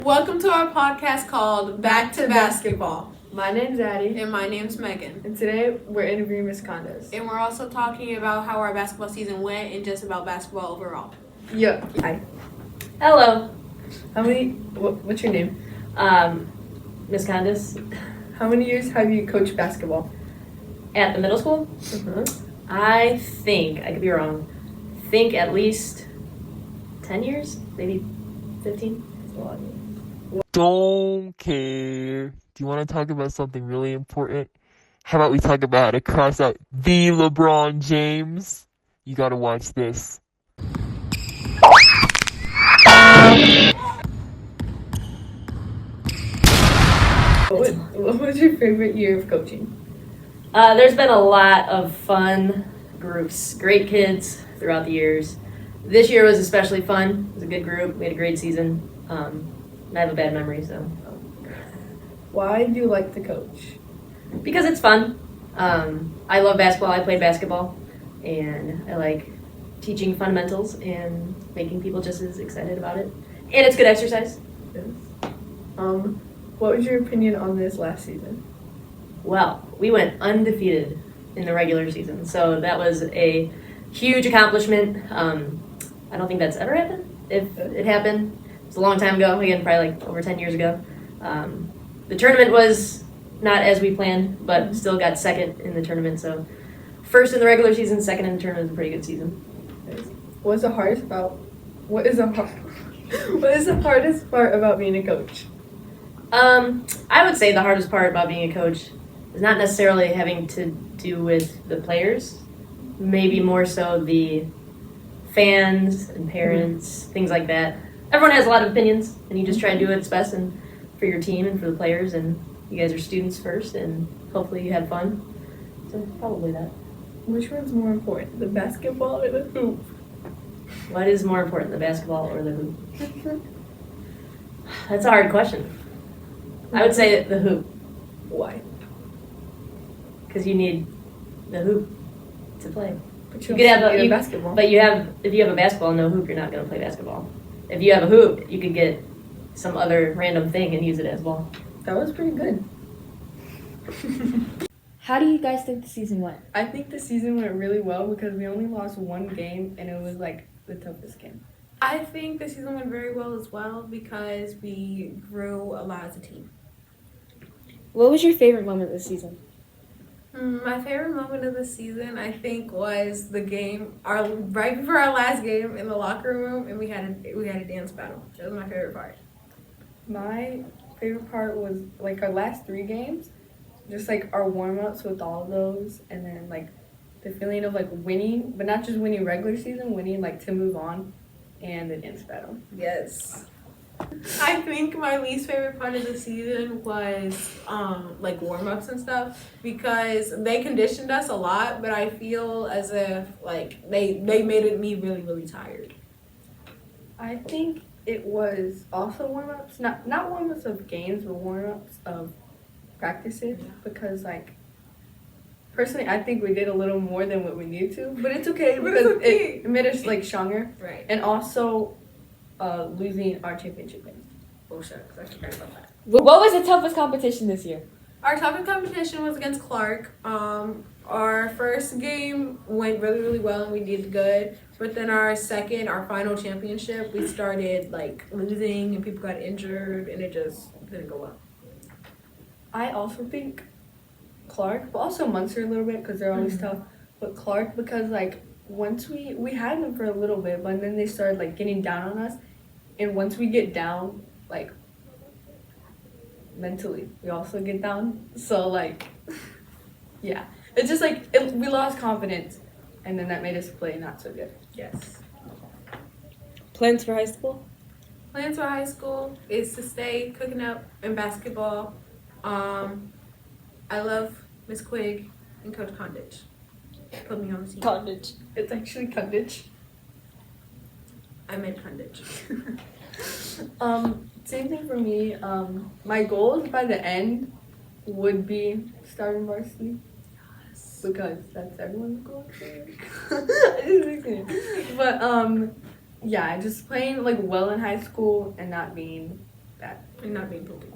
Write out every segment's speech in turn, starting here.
Welcome to our podcast called Back to Basketball. My name's Addie. And my name's Megan. And today we're interviewing Miss Condos. And we're also talking about how our basketball season went and just about basketball overall. Yeah. Hi. Hello. What's your name? Miss Candace. How many years have you coached basketball? At the middle school? I think, I could be wrong, at least 10 years, maybe 15. That's a lot. Don't care. Do you want to talk about something really important? How about we talk about how to cross out the LeBron James? You gotta watch this. What was your favorite year of coaching? There's been a lot of fun groups, great kids throughout the years. This year was especially fun. It was a good group. We had a great season. I have a bad memory, so. Why do you like to coach? Because it's fun. I love basketball. I played basketball. And I like teaching fundamentals and making people just as excited about it. And it's good exercise. Yes. What was your opinion on this last season? Well, we went undefeated in the regular season, so that was a huge accomplishment. I don't think that's ever happened. If it happened, it's a long time ago, again, probably like over 10 years ago. The tournament was not as we planned, but still got second in the tournament, so first in the regular season, second in the tournament is a pretty good season. What is the hardest part about being a coach? I would say the hardest part about being a coach is not necessarily having to do with the players, maybe more so the fans and parents, things like that. Everyone has a lot of opinions, and you just try to do what's best and for your team and for the players, and you guys are students first, and hopefully you have fun. So probably that. Which one's more important, the basketball or the hoop? What is more important, the basketball or the hoop? That's a hard question. I would say the hoop. Why? Because you need the hoop to play. But You could have a basketball. But if you have a basketball and no hoop, you're not going to play basketball. If you have a hoop, you could get some other random thing and use it as a ball. That was pretty good. How do you guys think the season went? I think the season went really well because we only lost one game and it was like the toughest game. I think the season went very well as well because we grew a lot as a team. What was your favorite moment of the season? My favorite moment of the season, I think, was the game, right before our last game in the locker room, and we had a dance battle. That was my favorite part. My favorite part was like our last 3 games, just like our warm-ups with all of those, and then like the feeling of like winning, but not just winning regular season, winning like to move on, and the dance battle. Yes. I think my least favorite part of the season was like warm-ups and stuff because they conditioned us a lot, but I feel as if like they made me really, really tired. I think it was also warm-ups, not warm-ups of games, but warm-ups of practices because like personally I think we did a little more than what we needed to, but it's okay because it made us like stronger. Right. And also losing our championship game. Oh shucks, I forgot about that. What was the toughest competition this year? Our toughest competition was against Clark. Our first game went really, really well and we did good. But then our final championship, we started like losing and people got injured and it just didn't go well. I also think Clark, but also Munster a little bit because they're always tough. But Clark because like once we had them for a little bit, but then they started like getting down on us. And once we get down, like mentally, we also get down. So like, yeah, it's just like we lost confidence, and then that made us play not so good. Yes. Plans for high school? Plans for high school is to stay cooking up in basketball. I love Miss Quigg and Coach Conditch. Put me on the team. College. It's actually Kundich. I meant Conditch. Same thing for me. My goals by the end would be starting varsity. Because that's everyone's goal. But yeah, just playing like well in high school and not being that. And not being poopy.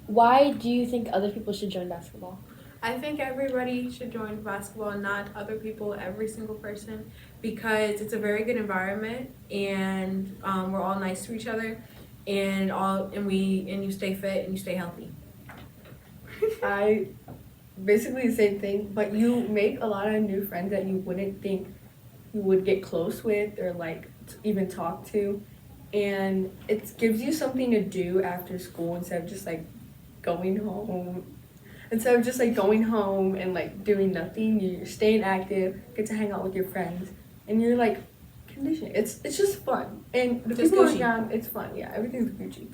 Why do you think other people should join basketball? I think everybody should join basketball, not other people, every single person, because it's a very good environment, and we're all nice to each other, and you stay fit and you stay healthy. I basically the same thing, but you make a lot of new friends that you wouldn't think you would get close with or like even talk to, and it gives you something to do after school instead of just like going home. Instead of just like going home and like doing nothing, you're staying active, get to hang out with your friends, and you're like conditioned. It's just fun, and the Just people Gucci. around, it's fun. Yeah, everything's Gucci.